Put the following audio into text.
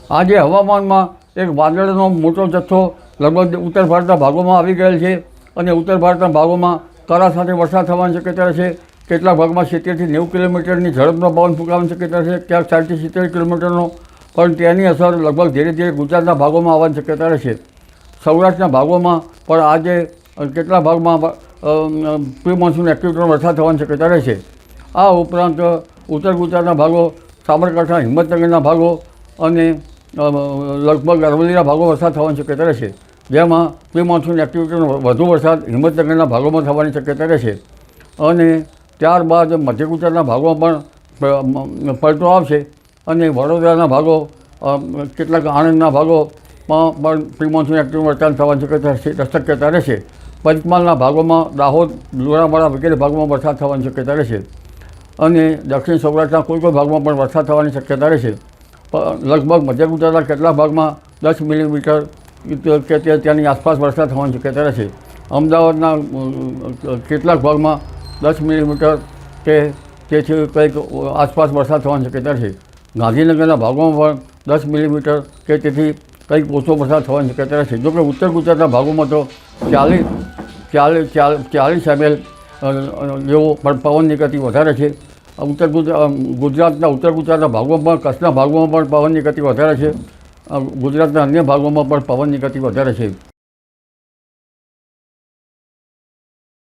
આજે હવામાનમાં એક વાદળનો મોટો જથ્થો લગભગ ઉત્તર ભારતના ભાગોમાં આવી ગયેલ છે અને ઉત્તર ભારતના ભાગોમાં કરા સાથે વરસાદ થવાની શક્યતા છે. કેટલાક ભાગમાં 70થી 90 કિલોમીટરની ઝડપનો પવન ફૂંકાવાની શક્યતા છે, ક્યાંક 60થી 70 કિલોમીટરનો. પણ તેની અસર લગભગ ધીરે ધીરે ગુજરાતના ભાગોમાં આવવાની શક્યતા રહેશે. સૌરાષ્ટ્રના ભાગોમાં પણ આજે કેટલાક ભાગમાં પ્રી મોન્સૂન એક્ટિવિટીનો વરસાદ થવાની શક્યતા રહેશે. આ ઉપરાંત ઉત્તર ગુજરાતના ભાગો, સાબરકાંઠા, હિંમતનગરના ભાગો અને લગભગ અરવલ્લીના ભાગો વરસાદ થવાની શક્યતા રહેશે, જેમાં પ્રી મોન્સૂન એક્ટિવિટીનો વધુ વરસાદ હિંમતનગરના ભાગોમાં થવાની શક્યતા રહેશે. અને ત્યારબાદ મધ્ય ગુજરાતના ભાગોમાં પણ પલટો આવશે અને વડોદરાના ભાગો, કેટલાક આણંદના ભાગોમાં પણ પ્રી મોન્સૂન એક્ટિવિટી વરસાદ થવાની શક્યતા રહેશે. પંચમહાલના ભાગોમાં, દાહોદ, લુણાવાડા વગેરે ભાગોમાં વરસાદ થવાની શક્યતા રહેશે. અને દક્ષિણ સૌરાષ્ટ્રના કોઈ ભાગમાં પણ વરસાદ થવાની શક્યતા રહેશે. લગભગ મધ્ય ગુજરાતના કેટલાક ભાગમાં 10 મિલીમીટર કે ત્યાંની આસપાસ વરસાદ થવાની શક્યતા રહેશે. અમદાવાદના કેટલાક ભાગમાં 10 મિલીમીટર કે તેથી કંઈક આસપાસ વરસાદ થવાની શક્યતા રહેશે. ગાંધીનગરના ભાગોમાં પણ 10 મિલીમીટર કે તેથી કંઈક ઓછો વરસાદ થવાની શક્યતા રહેશે. જોકે ઉત્તર ગુજરાતના ભાગોમાં તો 40 ml જેવો પવનની ગતિ વધારે છે. ગુજરાતના ઉત્તર ગુજરાતના ભાગોમાં, કચ્છના ભાગોમાં પણ પવનની ગતિ વધારે છે. ગુજરાતના અન્ય ભાગોમાં પણ પવનની ગતિ વધારે છે.